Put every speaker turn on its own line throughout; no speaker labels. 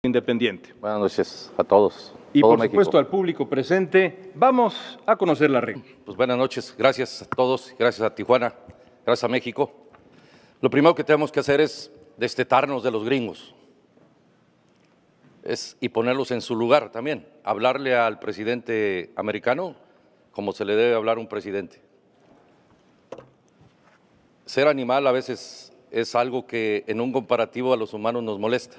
Independiente.
Buenas noches a todos.
Y
todo
por
México.
supuesto al público presente, vamos a conocer la regla.
Pues buenas noches, gracias a todos, gracias a Tijuana, gracias a México. Lo primero que tenemos que hacer es destetarnos de los gringos y ponerlos en su lugar también, hablarle al presidente americano como se le debe hablar a un presidente. Ser animal a veces es algo que en un comparativo a los humanos nos molesta,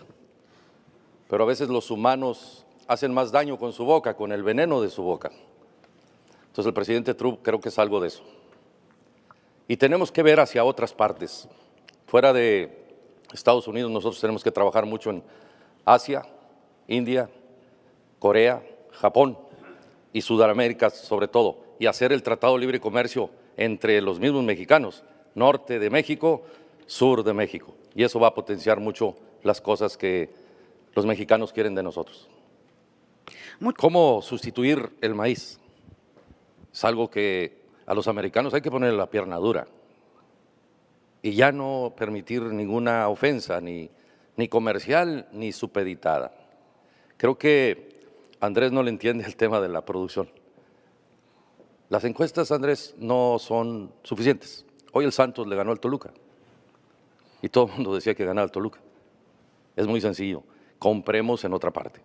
pero a veces los humanos hacen más daño con su boca, con el veneno de su boca. Entonces el presidente Trump creo que es algo de eso. Y tenemos que ver hacia otras partes. Fuera de Estados Unidos nosotros tenemos que trabajar mucho en Asia, India, Corea, Japón y Sudamérica sobre todo, y hacer el Tratado de Libre Comercio entre los mismos mexicanos, norte de México, sur de México. Y eso va a potenciar mucho las cosas que los mexicanos quieren de nosotros. ¿Cómo sustituir el maíz? Es algo que a los americanos hay que ponerle la pierna dura y ya no permitir ninguna ofensa, ni comercial ni supeditada. Creo que Andrés no le entiende el tema de la producción. Las encuestas, Andrés, no son suficientes. Hoy el Santos le ganó al Toluca y todo el mundo decía que ganaba al Toluca. Es muy sencillo, compremos en otra parte.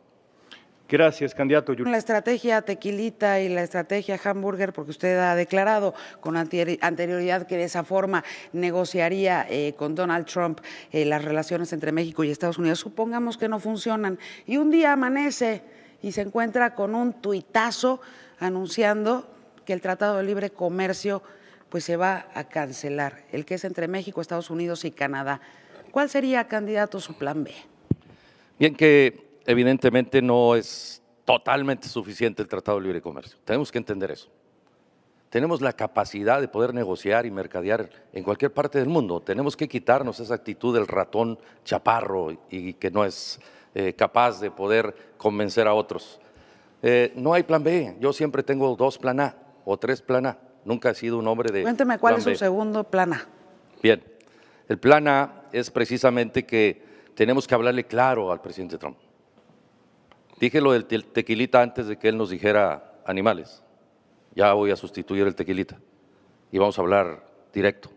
Gracias, candidato.
La estrategia tequilita y la estrategia hamburger, porque usted ha declarado con anterioridad que de esa forma negociaría con Donald Trump las relaciones entre México y Estados Unidos. Supongamos que no funcionan y un día amanece y se encuentra con un tuitazo anunciando que el Tratado de Libre Comercio pues se va a cancelar, el que es entre México, Estados Unidos y Canadá. ¿Cuál sería, candidato, su plan B?
Bien, que evidentemente no es totalmente suficiente el Tratado de Libre Comercio. Tenemos que entender eso. Tenemos la capacidad de poder negociar y mercadear en cualquier parte del mundo. Tenemos que quitarnos esa actitud del ratón chaparro y que no es capaz de poder convencer a otros. No hay plan B. Yo siempre tengo 2 plan A o 3 plan A. Nunca he sido un hombre de
Cuénteme cuál es
plan
su
B.
segundo plan A.
Bien, el plan A es precisamente que tenemos que hablarle claro al presidente Trump. Dije lo del tequilita antes de que él nos dijera animales. Ya voy a sustituir el tequilita y vamos a hablar directo.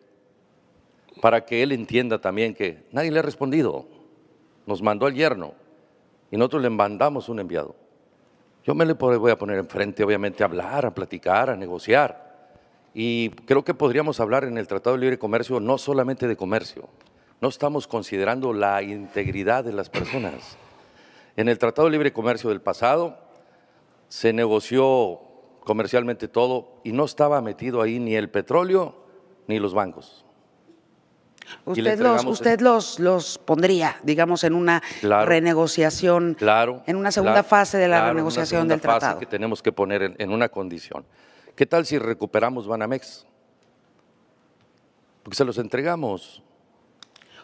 Para que él entienda también que nadie le ha respondido. Nos mandó el yerno y nosotros le mandamos un enviado. Yo me le voy a poner enfrente, obviamente, a hablar, a platicar, a negociar. Y creo que podríamos hablar en el Tratado de Libre Comercio no solamente de comercio. No estamos considerando la integridad de las personas. En el Tratado de Libre Comercio del pasado se negoció comercialmente todo y no estaba metido ahí ni el petróleo ni los bancos.
Usted los pondría, digamos, en una renegociación, en una segunda fase de la renegociación del tratado.
Fase que tenemos que poner en una condición. ¿Qué tal si recuperamos Banamex? Porque se los entregamos.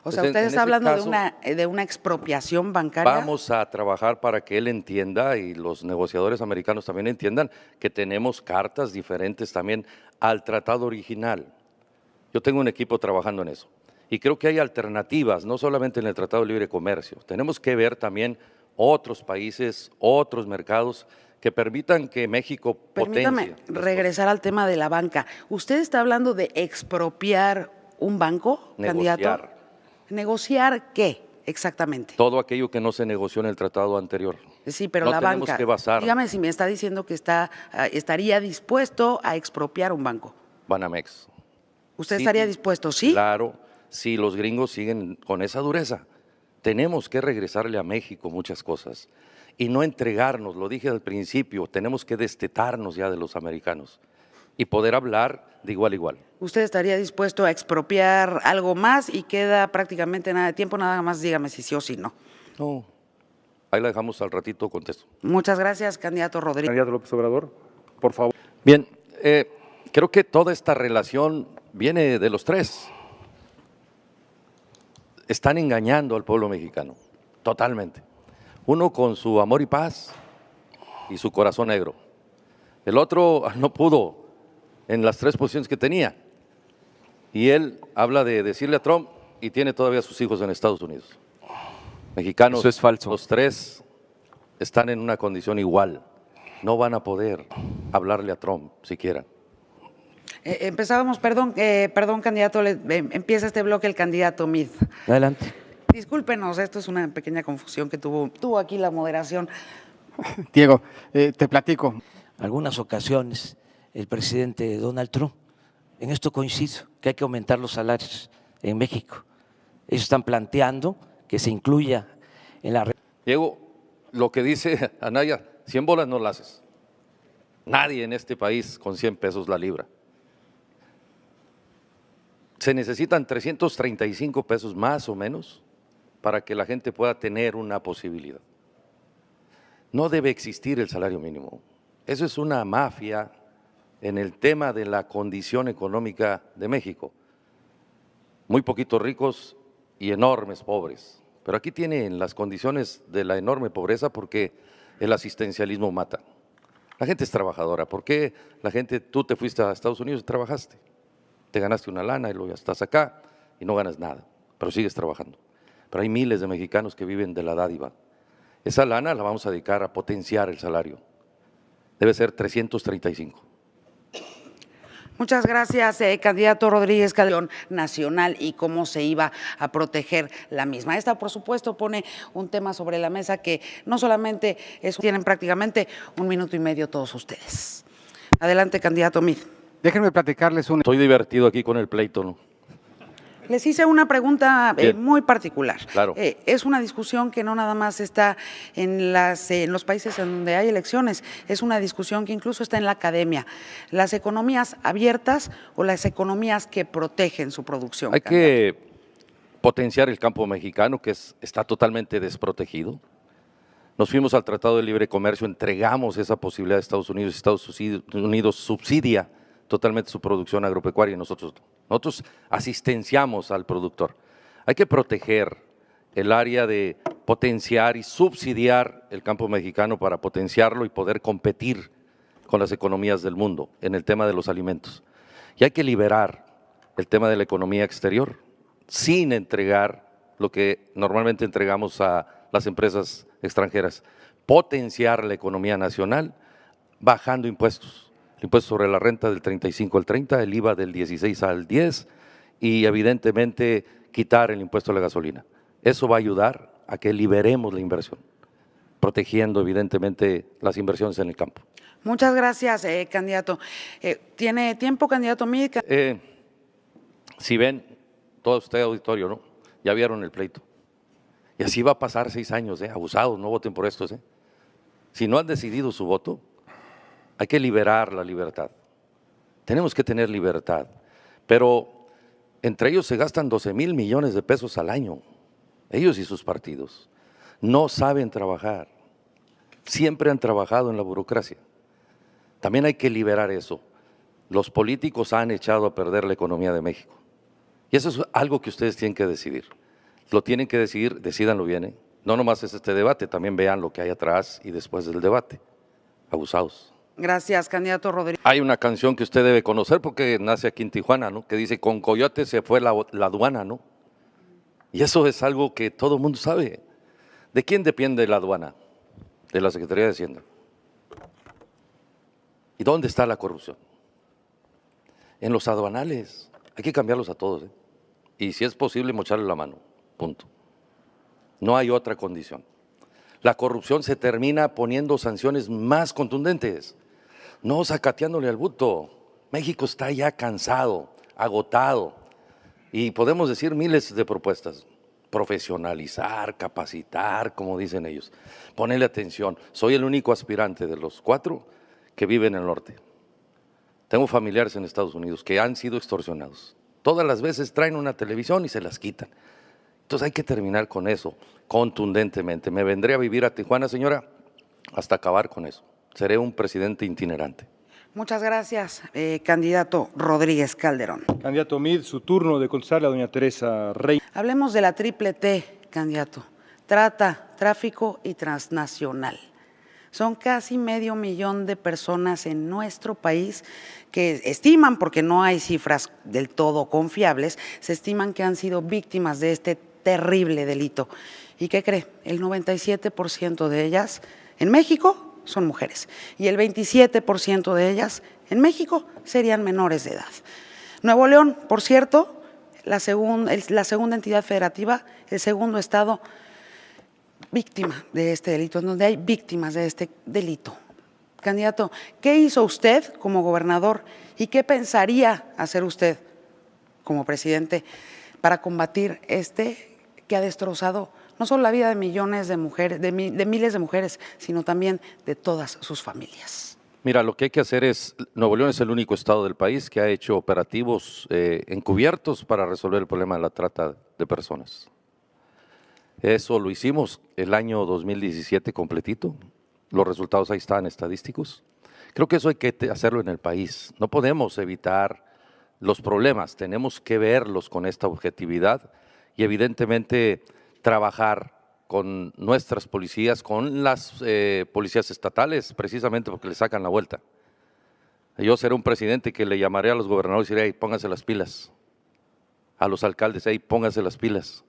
O sea, usted está hablando de una expropiación bancaria.
Vamos a trabajar para que él entienda y los negociadores americanos también entiendan que tenemos cartas diferentes también al tratado original. Yo tengo un equipo trabajando en eso y creo que hay alternativas, no solamente en el Tratado de Libre Comercio. Tenemos que ver también otros países, otros mercados que permitan que México potencie.
Permítame regresar al tema de la banca. ¿Usted está hablando de expropiar un banco, candidato? ¿Negociar qué exactamente?
Todo aquello que no se negoció en el tratado anterior.
Sí, pero
no
la banca,
que basar.
Dígame si me está diciendo que estaría dispuesto a expropiar un banco.
Banamex.
¿Usted estaría dispuesto, sí?
Claro, si los gringos siguen con esa dureza. Tenemos que regresarle a México muchas cosas y no entregarnos, lo dije al principio, tenemos que destetarnos ya de los americanos y poder hablar de igual a igual.
¿Usted estaría dispuesto a expropiar algo más y queda prácticamente nada de tiempo? Nada más dígame si sí o si no.
No, ahí la dejamos al ratito, contesto.
Muchas gracias, candidato Rodríguez.
Candidato López Obrador, por favor.
Bien, creo que toda esta relación viene de los tres. Están engañando al pueblo mexicano, totalmente. Uno con su amor y paz y su corazón negro. El otro no pudo en las 3 posiciones que tenía. Y él habla de decirle a Trump y tiene todavía a sus hijos en Estados Unidos. Mexicanos,
Eso es falso.
los tres están en una condición igual. No van a poder hablarle a Trump siquiera.
Empezábamos, perdón, candidato, empieza este bloque el candidato Mid.
Adelante.
Discúlpenos, esto es una pequeña confusión que tuvo aquí la moderación.
Diego, te platico.
Algunas ocasiones el presidente Donald Trump, en esto coincido, que hay que aumentar los salarios en México. Ellos están planteando que se incluya en la…
Diego, lo que dice Anaya, 100 bolas no las haces. Nadie en este país con 100 pesos la libra. Se necesitan 335 pesos más o menos para que la gente pueda tener una posibilidad. No debe existir el salario mínimo. Eso es una mafia en el tema de la condición económica de México. Muy poquitos ricos y enormes pobres. Pero aquí tienen las condiciones de la enorme pobreza porque el asistencialismo mata. La gente es trabajadora. ¿Por qué la gente, tú te fuiste a Estados Unidos y trabajaste? Te ganaste una lana y luego ya estás acá y no ganas nada, pero sigues trabajando. Pero hay miles de mexicanos que viven de la dádiva. Esa lana la vamos a dedicar a potenciar el salario. Debe ser 335.
Muchas gracias, candidato Rodríguez Calderón, nacional y cómo se iba a proteger la misma. Esta, por supuesto, pone un tema sobre la mesa que no solamente tienen prácticamente 1 minuto y medio todos ustedes. Adelante, candidato Mid.
Déjenme platicarles un…
Estoy divertido aquí con el pleito, ¿no?
Les hice una pregunta muy particular.
Claro.
Es una discusión que no nada más está en los países en donde hay elecciones, es una discusión que incluso está en la academia. Las economías abiertas o las economías que protegen su producción.
Hay que potenciar el campo mexicano, que está totalmente desprotegido. Nos fuimos al Tratado de Libre Comercio, entregamos esa posibilidad a Estados Unidos. Estados Unidos subsidia totalmente su producción agropecuaria y nosotros asistenciamos al productor. Hay que proteger el área de potenciar y subsidiar el campo mexicano para potenciarlo y poder competir con las economías del mundo en el tema de los alimentos. Y hay que liberar el tema de la economía exterior sin entregar lo que normalmente entregamos a las empresas extranjeras. Potenciar la economía nacional bajando impuestos. El impuesto sobre la renta del 35 al 30, el IVA del 16 al 10 y evidentemente quitar el impuesto a la gasolina. Eso va a ayudar a que liberemos la inversión, protegiendo evidentemente las inversiones en el campo.
Muchas gracias, candidato. ¿Tiene tiempo, candidato Mid?
Si ven, todo usted auditorio, ¿no? Ya vieron el pleito. Y así va a pasar 6 años, abusados, no voten por estos. Si no han decidido su voto, hay que liberar la libertad. Tenemos que tener libertad, pero entre ellos se gastan 12,000 millones de pesos al año, ellos y sus partidos. No saben trabajar, siempre han trabajado en la burocracia. También hay que liberar eso. Los políticos han echado a perder la economía de México. Y eso es algo que ustedes tienen que decidir. Lo tienen que decidir, decídanlo bien. No nomás es este debate, también vean lo que hay atrás y después del debate. Abusados.
Gracias, candidato Rodríguez.
Hay una canción que usted debe conocer porque nace aquí en Tijuana, ¿no? Que dice, con coyote se fue la aduana, ¿no? Y eso es algo que todo el mundo sabe. ¿De quién depende la aduana? De la Secretaría de Hacienda. ¿Y dónde está la corrupción? En los aduanales. Hay que cambiarlos a todos, Y si es posible, mocharle la mano. Punto. No hay otra condición. La corrupción se termina poniendo sanciones más contundentes. No sacateándole al bulto. México está ya cansado, agotado. Y podemos decir miles de propuestas. Profesionalizar, capacitar, como dicen ellos. Ponerle atención. Soy el único aspirante de los 4 que vive en el norte. Tengo familiares en Estados Unidos que han sido extorsionados. Todas las veces traen una televisión y se las quitan. Entonces hay que terminar con eso contundentemente. Me vendré a vivir a Tijuana, señora, hasta acabar con eso. Seré un presidente itinerante.
Muchas gracias, candidato Rodríguez Calderón.
Candidato Mid, su turno de contestarle a doña Teresa Rey.
Hablemos de la triple T, candidato. Trata, tráfico y transnacional. Son casi 500,000 de personas en nuestro país que estiman, porque no hay cifras del todo confiables, se estiman que han sido víctimas de este terrible delito. ¿Y qué cree? El 97% de ellas en México son mujeres y el 27% de ellas en México serían menores de edad. Nuevo León, por cierto, la segunda entidad federativa, el segundo estado víctima de este delito, en donde hay víctimas de este delito. Candidato, ¿qué hizo usted como gobernador y qué pensaría hacer usted como presidente para combatir que ha destrozado no solo la vida de millones de mujeres, de miles de mujeres, sino también de todas sus familias?
Mira, lo que hay que hacer es, Nuevo León es el único estado del país que ha hecho operativos encubiertos para resolver el problema de la trata de personas. Eso lo hicimos el año 2017 completito. Los resultados ahí están estadísticos. Creo que eso hay que hacerlo en el país. No podemos evitar los problemas, tenemos que verlos con esta objetividad y evidentemente trabajar con nuestras policías, con las policías estatales, precisamente porque le sacan la vuelta. Yo seré un presidente que le llamaré a los gobernadores y diré, hey, pónganse las pilas. A los alcaldes, hey, pónganse las pilas.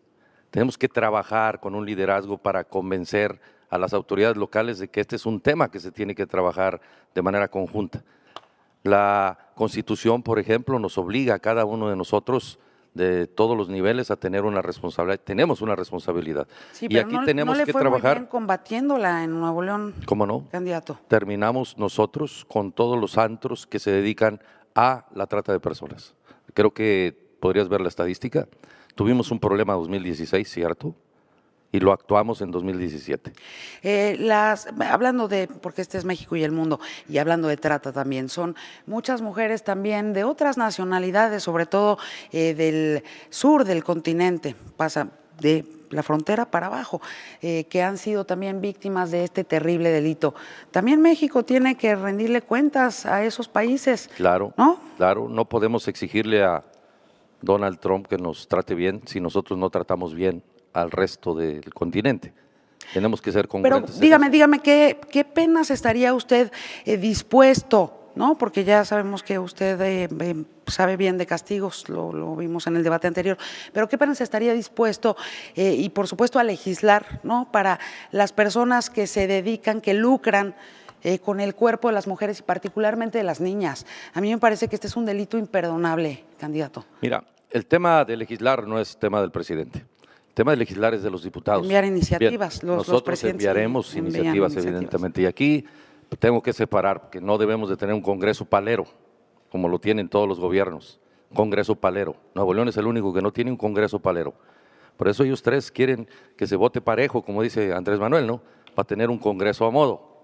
Tenemos que trabajar con un liderazgo para convencer a las autoridades locales de que este es un tema que se tiene que trabajar de manera conjunta. La Constitución, por ejemplo, nos obliga a cada uno de nosotros de todos los niveles a tener una responsabilidad. Tenemos una responsabilidad.
Sí,
y aquí tenemos
no le
que
fue
trabajar.
Muy bien combatiéndola en Nuevo León.
¿Cómo no?
Candidato.
Terminamos nosotros con todos los antros que se dedican a la trata de personas. Creo que podrías ver la estadística. Tuvimos un problema en 2016, ¿cierto? Y lo actuamos en 2017.
Hablando de, porque este es México y el mundo, y hablando de trata también, son muchas mujeres también de otras nacionalidades, sobre todo del sur del continente, pasa de la frontera para abajo, que han sido también víctimas de este terrible delito. También México tiene que rendirle cuentas a esos países.
Claro,
¿no?
Claro, no podemos exigirle a Donald Trump que nos trate bien si nosotros no tratamos bien al resto del continente. Tenemos que ser congruentes.
Pero dígame, ¿qué penas estaría usted dispuesto, ¿no? Porque ya sabemos que usted sabe bien de castigos, lo vimos en el debate anterior, pero ¿qué penas estaría dispuesto y por supuesto a legislar, ¿no? Para las personas que se dedican, que lucran con el cuerpo de las mujeres y particularmente de las niñas? A mí me parece que este es un delito imperdonable, candidato.
Mira, el tema de legislar no es tema del presidente. El tema de legislar es de los diputados.
Enviar iniciativas.
Bien, nosotros enviaremos iniciativas, evidentemente. Y aquí tengo que separar que no debemos de tener un Congreso palero, como lo tienen todos los gobiernos. Congreso palero. Nuevo León es el único que no tiene un Congreso palero. Por eso ellos tres quieren que se vote parejo, como dice Andrés Manuel, ¿no? Para tener un Congreso a modo,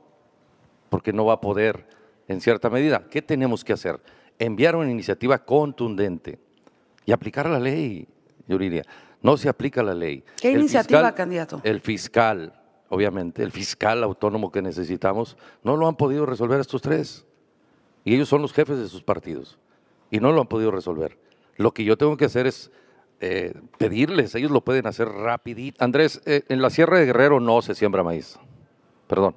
porque no va a poder en cierta medida. ¿Qué tenemos que hacer? Enviar una iniciativa contundente y aplicar la ley, yo diría. No se aplica la ley.
¿Qué iniciativa, candidato?
El fiscal, obviamente, el fiscal autónomo que necesitamos, no lo han podido resolver estos tres. Y ellos son los jefes de sus partidos. Y no lo han podido resolver. Lo que yo tengo que hacer es pedirles, ellos lo pueden hacer rapidito. Andrés, en la Sierra de Guerrero no se siembra maíz. Perdón.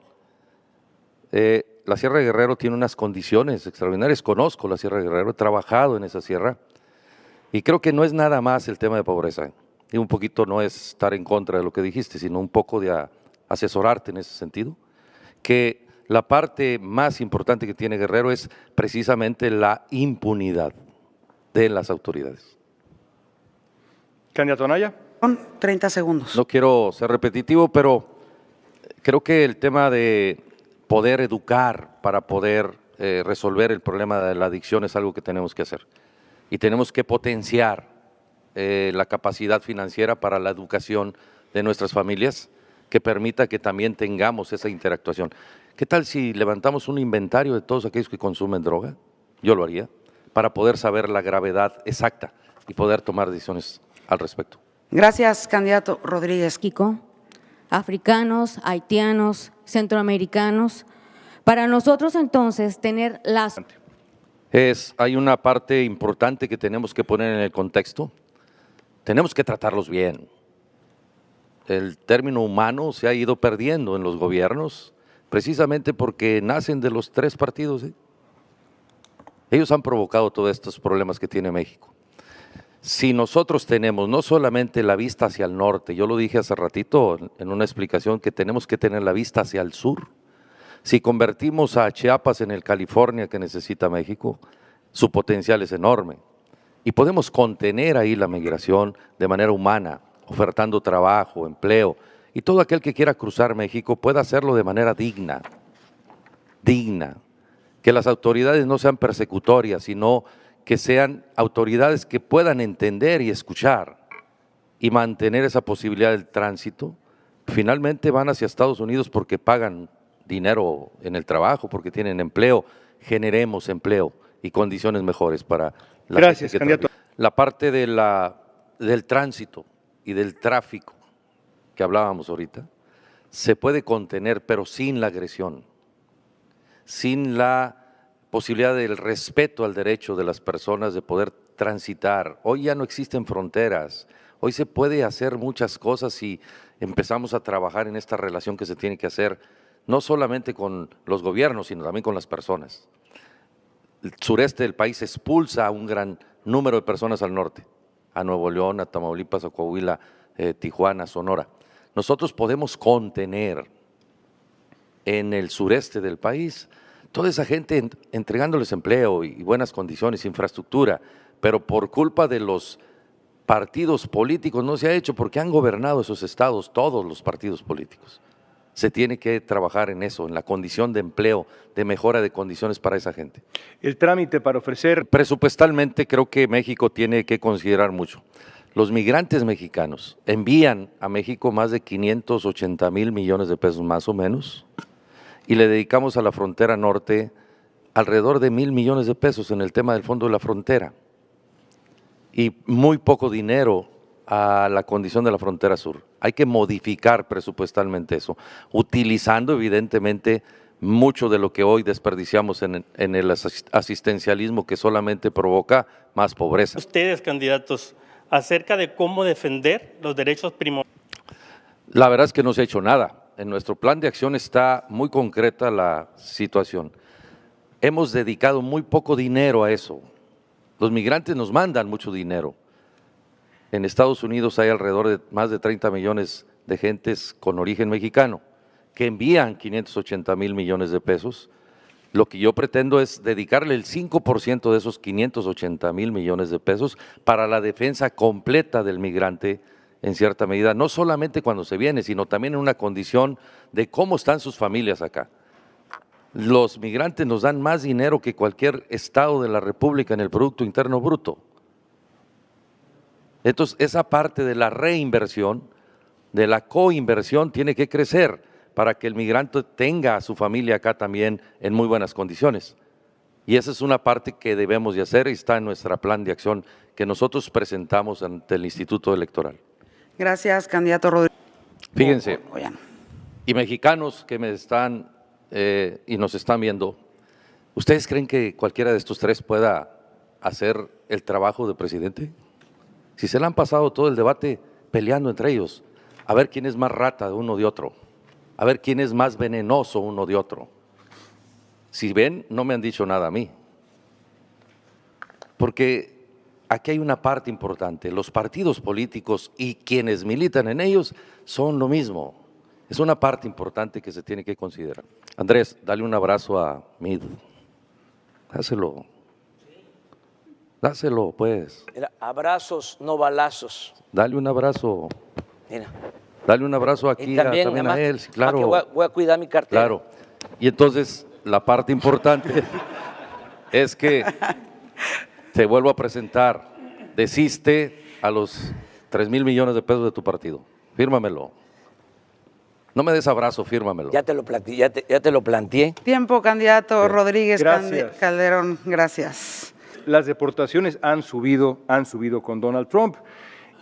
La Sierra de Guerrero tiene unas condiciones extraordinarias. Conozco la Sierra de Guerrero, he trabajado en esa sierra. Y creo que no es nada más el tema de pobreza. Y un poquito no es estar en contra de lo que dijiste, sino un poco de asesorarte en ese sentido. Que la parte más importante que tiene Guerrero es precisamente la impunidad de las autoridades.
Candidato Anaya.
Son 30 segundos.
No quiero ser repetitivo, pero creo que el tema de poder educar para poder resolver el problema de la adicción es algo que tenemos que hacer. Y tenemos que potenciar la capacidad financiera para la educación de nuestras familias, que permita que también tengamos esa interactuación. ¿Qué tal si levantamos un inventario de todos aquellos que consumen droga? Yo lo haría, para poder saber la gravedad exacta y poder tomar decisiones al respecto.
Gracias, candidato Rodríguez.
México, africanos, haitianos, centroamericanos. Para nosotros entonces tener las...
Hay una parte importante que tenemos que poner en el contexto. Tenemos que tratarlos bien. El término humano se ha ido perdiendo en los gobiernos precisamente porque nacen de los tres partidos. Ellos han provocado todos estos problemas que tiene México. Si nosotros tenemos no solamente la vista hacia el norte, yo lo dije hace ratito en una explicación que tenemos que tener la vista hacia el sur. Si convertimos a Chiapas en el California que necesita México, su potencial es enorme. Y podemos contener ahí la migración de manera humana, ofertando trabajo, empleo, y todo aquel que quiera cruzar México pueda hacerlo de manera digna, que las autoridades no sean persecutorias, sino que sean autoridades que puedan entender y escuchar y mantener esa posibilidad del tránsito. Finalmente van hacia Estados Unidos porque pagan dinero en el trabajo, porque tienen empleo. Generemos empleo y condiciones mejores para la
Gracias,
gente que
candidato.
trabaja. La parte del tránsito y del tráfico que hablábamos ahorita se puede contener, pero sin la agresión, sin la posibilidad del respeto al derecho de las personas de poder transitar. Hoy ya no existen fronteras, hoy se puede hacer muchas cosas si empezamos a trabajar en esta relación que se tiene que hacer, no solamente con los gobiernos, sino también con las personas. El sureste del país expulsa a un gran número de personas al norte, a Nuevo León, a Tamaulipas, a Coahuila, Tijuana, Sonora. Nosotros podemos contener en el sureste del país toda esa gente entregándoles empleo y buenas condiciones, infraestructura, pero por culpa de los partidos políticos no se ha hecho porque han gobernado esos estados, todos los partidos políticos. Se tiene que trabajar en eso, en la condición de empleo, de mejora de condiciones para esa gente.
El trámite para ofrecer…
Presupuestalmente creo que México tiene que considerar mucho. Los migrantes mexicanos envían a México más de 580,000 millones de pesos más o menos, y le dedicamos a la frontera norte alrededor de 1,000 millones de pesos en el tema del fondo de la frontera y muy poco dinero a la condición de la frontera sur. Hay que modificar presupuestalmente eso, utilizando evidentemente mucho de lo que hoy desperdiciamos en el asistencialismo que solamente provoca más pobreza.
Ustedes, candidatos, acerca de cómo defender los derechos primordiales.
La verdad es que no se ha hecho nada. En nuestro plan de acción está muy concreta la situación. Hemos dedicado muy poco dinero a eso. Los migrantes nos mandan mucho dinero. En Estados Unidos hay alrededor de más de 30 millones de gentes con origen mexicano que envían 580,000 millones de pesos. Lo que yo pretendo es dedicarle el 5% de esos 580,000 millones de pesos para la defensa completa del migrante en cierta medida, no solamente cuando se viene, sino también en una condición de cómo están sus familias acá. Los migrantes nos dan más dinero que cualquier estado de la República en el Producto Interno Bruto. Entonces, esa parte de la reinversión, de la coinversión, tiene que crecer para que el migrante tenga a su familia acá también en muy buenas condiciones. Y esa es una parte que debemos de hacer y está en nuestro plan de acción que nosotros presentamos ante el Instituto Electoral.
Gracias, candidato Rodríguez.
Fíjense,
Oigan.
y mexicanos que me están y nos están viendo, ¿ustedes creen que cualquiera de estos tres pueda hacer el trabajo de presidente? Si se le han pasado todo el debate peleando entre ellos, a ver quién es más rata de uno de otro, a ver quién es más venenoso uno de otro. Si ven, no me han dicho nada a mí, porque aquí hay una parte importante, los partidos políticos y quienes militan en ellos son lo mismo, es una parte importante que se tiene que considerar. Andrés, dale un abrazo a Mid, dáselo, pues.
Mira, abrazos, no balazos.
Dale un abrazo,
Mira.
dale un abrazo aquí
Y también,
también
además,
a él, sí, claro.
que voy a cuidar mi cartera.
Claro, y entonces la parte importante es que te vuelvo a presentar, desiste a los 3,000 millones de pesos de tu partido, fírmamelo. No me des abrazo, fírmamelo.
Ya te lo planteé.
Tiempo, candidato Rodríguez
Gracias.
Calderón. Gracias.
Las deportaciones han subido con Donald Trump.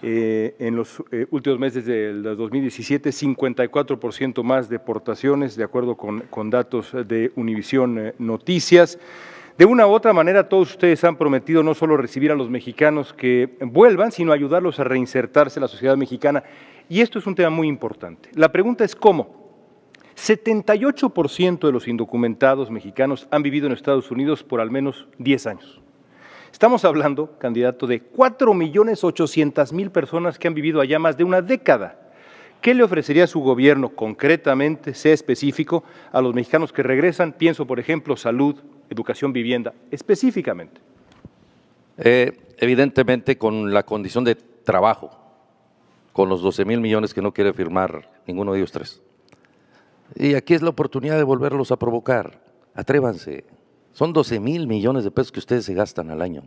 En los últimos meses del 2017, 54% más deportaciones, de acuerdo con datos de Univisión Noticias. De una u otra manera, todos ustedes han prometido no solo recibir a los mexicanos que vuelvan, sino ayudarlos a reinsertarse en la sociedad mexicana. Y esto es un tema muy importante. La pregunta es ¿cómo? 78% de los indocumentados mexicanos han vivido en Estados Unidos por al menos 10 años. Estamos hablando, candidato, de 4.800.000 personas que han vivido allá más de una década. ¿Qué le ofrecería su gobierno concretamente, sea específico, a los mexicanos que regresan? Pienso, por ejemplo, salud, educación, vivienda, específicamente.
Evidentemente con la condición de trabajo, con los 12,000 millones que no quiere firmar ninguno de ellos tres. Y aquí es la oportunidad de volverlos a provocar. Atrévanse. Son 12,000 millones de pesos que ustedes se gastan al año.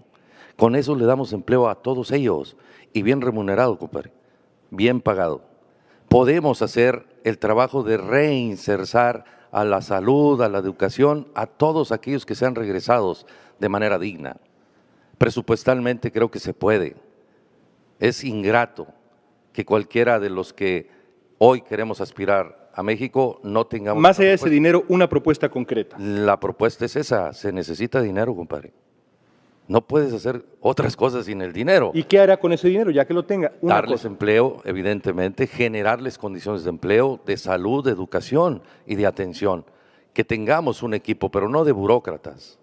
Con eso le damos empleo a todos ellos y bien remunerado, compadre, bien pagado. Podemos hacer el trabajo de reinsersar a la salud, a la educación, a todos aquellos que sean regresados de manera digna. Presupuestalmente creo que se puede. Es ingrato que cualquiera de los que hoy queremos aspirar a México no tengamos…
Más allá de ese dinero, una propuesta concreta.
La propuesta es esa, se necesita dinero, compadre. No puedes hacer otras cosas sin el dinero.
¿Y qué hará con ese dinero, ya que lo tenga?
Darles empleo, evidentemente, generarles condiciones de empleo, de salud, de educación y de atención. Que tengamos un equipo, pero no de burócratas,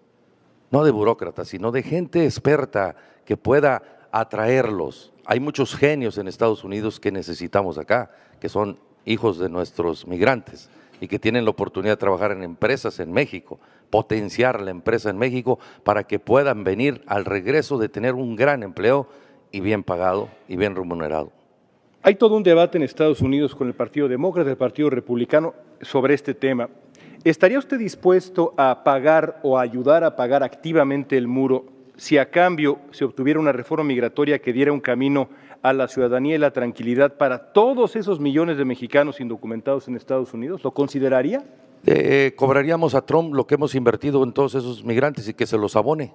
sino de gente experta que pueda atraerlos. Hay muchos genios en Estados Unidos que necesitamos acá, que son hijos de nuestros migrantes y que tienen la oportunidad de trabajar en empresas en México, potenciar la empresa en México para que puedan venir al regreso de tener un gran empleo y bien pagado y bien remunerado.
Hay todo un debate en Estados Unidos con el Partido Demócrata y el Partido Republicano sobre este tema. ¿Estaría usted dispuesto a pagar o a ayudar a pagar activamente el muro si a cambio se obtuviera una reforma migratoria que diera un camino a la ciudadanía y la tranquilidad para todos esos millones de mexicanos indocumentados en Estados Unidos? ¿Lo consideraría?
Cobraríamos a Trump lo que hemos invertido en todos esos migrantes y que se los abone.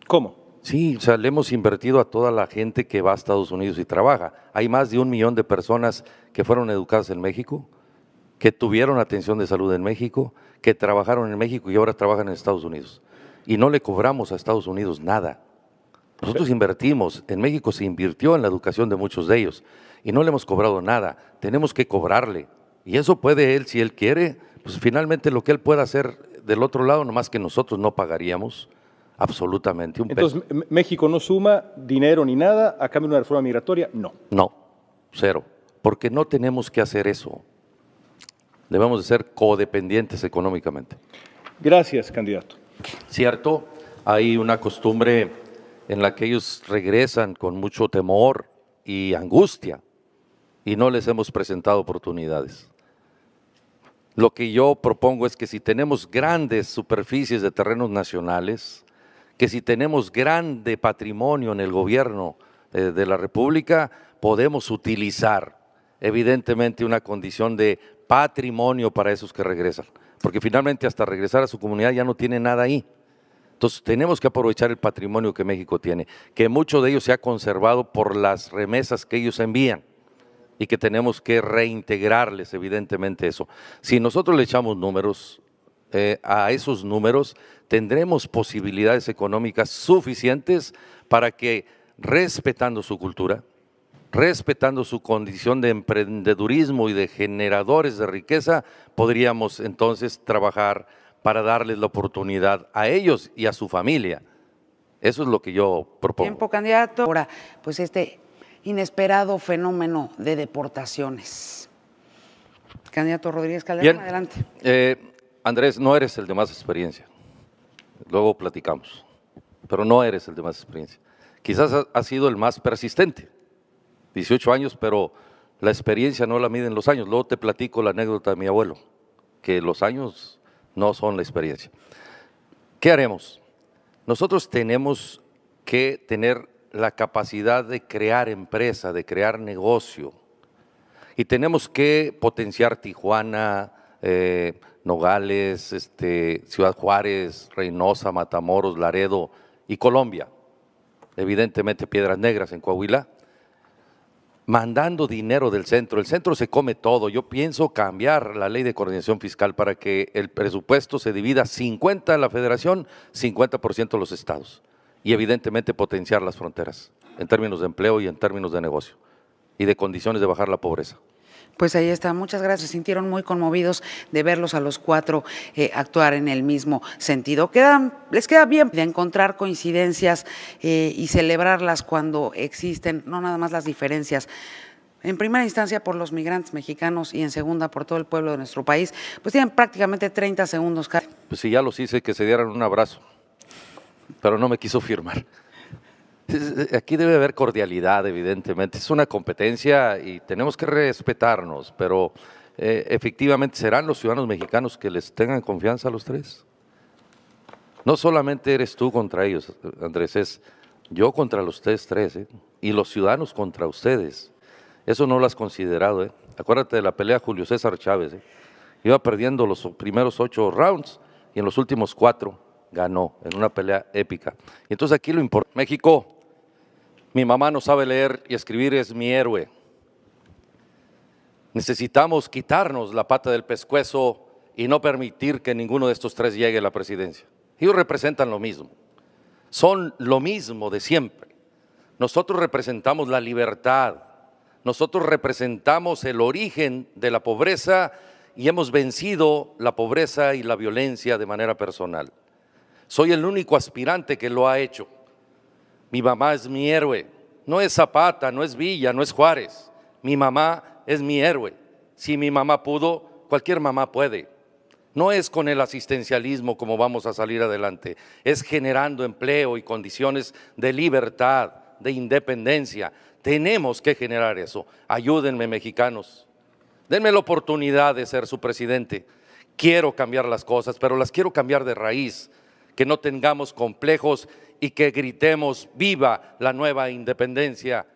¿Cómo?
Sí, o sea, le hemos invertido a toda la gente que va a Estados Unidos y trabaja. Hay más de 1 millón de personas que fueron educadas en México, que tuvieron atención de salud en México, que trabajaron en México y ahora trabajan en Estados Unidos. Y no le cobramos a Estados Unidos nada. Nosotros invertimos, en México se invirtió en la educación de muchos de ellos y no le hemos cobrado nada, tenemos que cobrarle. Y eso puede él, si él quiere, pues finalmente lo que él pueda hacer del otro lado, nomás que nosotros no pagaríamos absolutamente un peso.
Entonces, ¿México no suma dinero ni nada a cambio de una reforma migratoria? No.
No, cero, porque no tenemos que hacer eso. Debemos de ser codependientes económicamente.
Gracias, candidato.
Cierto, hay una costumbre en la que ellos regresan con mucho temor y angustia y no les hemos presentado oportunidades. Lo que yo propongo es que si tenemos grandes superficies de terrenos nacionales, que si tenemos grande patrimonio en el gobierno de la República, podemos utilizar evidentemente una condición de patrimonio para esos que regresan, porque finalmente hasta regresar a su comunidad ya no tiene nada ahí. Entonces tenemos que aprovechar el patrimonio que México tiene, que mucho de ello se ha conservado por las remesas que ellos envían y que tenemos que reintegrarles evidentemente eso. Si nosotros le echamos números, a esos números tendremos posibilidades económicas suficientes para que, respetando su cultura, respetando su condición de emprendedurismo y de generadores de riqueza, podríamos entonces trabajar para darles la oportunidad a ellos y a su familia. Eso es lo que yo propongo.
Tiempo, candidato. Ahora, pues este inesperado fenómeno de deportaciones. Candidato Rodríguez Calderón,
Bien.
adelante.
Andrés, no eres el de más experiencia. Luego platicamos, pero no eres el de más experiencia. Quizás has sido el más persistente. 18 años, pero la experiencia no la miden los años. Luego te platico la anécdota de mi abuelo, que los años no son la experiencia. ¿Qué haremos? Nosotros tenemos que tener la capacidad de crear empresa, de crear negocio, y tenemos que potenciar Tijuana, Nogales, Ciudad Juárez, Reynosa, Matamoros, Laredo y Colombia, evidentemente Piedras Negras en Coahuila, mandando dinero del centro. El centro se come todo. Yo pienso cambiar la ley de coordinación fiscal para que el presupuesto se divida 50% la federación, 50% los estados. Y evidentemente potenciar las fronteras en términos de empleo y en términos de negocio y de condiciones de bajar la pobreza.
Pues ahí está, muchas gracias. Se sintieron muy conmovidos de verlos a los cuatro actuar en el mismo sentido. Les queda bien de encontrar coincidencias y celebrarlas cuando existen, no nada más las diferencias. En primera instancia por los migrantes mexicanos y en segunda por todo el pueblo de nuestro país, pues tienen prácticamente 30 segundos cada.
Pues sí, ya los hice que se dieran un abrazo, pero no me quiso firmar. Aquí debe haber cordialidad, evidentemente. Es una competencia y tenemos que respetarnos, pero efectivamente serán los ciudadanos mexicanos que les tengan confianza a los tres. No solamente eres tú contra ellos, Andrés, es yo contra los tres, y los ciudadanos contra ustedes. Eso no lo has considerado, Acuérdate de la pelea Julio César Chávez, Iba perdiendo los primeros 8 rounds y en los últimos 4 ganó en una pelea épica. Y entonces aquí lo importante, México, mi mamá no sabe leer y escribir, es mi héroe. Necesitamos quitarnos la pata del pescuezo y no permitir que ninguno de estos tres llegue a la presidencia. Ellos representan lo mismo, son lo mismo de siempre. Nosotros representamos la libertad, nosotros representamos el origen de la pobreza y hemos vencido la pobreza y la violencia de manera personal. Soy el único aspirante que lo ha hecho. Mi mamá es mi héroe, no es Zapata, no es Villa, no es Juárez. Mi mamá es mi héroe. Si mi mamá pudo, cualquier mamá puede. No es con el asistencialismo como vamos a salir adelante, es generando empleo y condiciones de libertad, de independencia. Tenemos que generar eso. Ayúdenme, mexicanos. Denme la oportunidad de ser su presidente. Quiero cambiar las cosas, pero las quiero cambiar de raíz, que no tengamos complejos y que gritemos viva la nueva independencia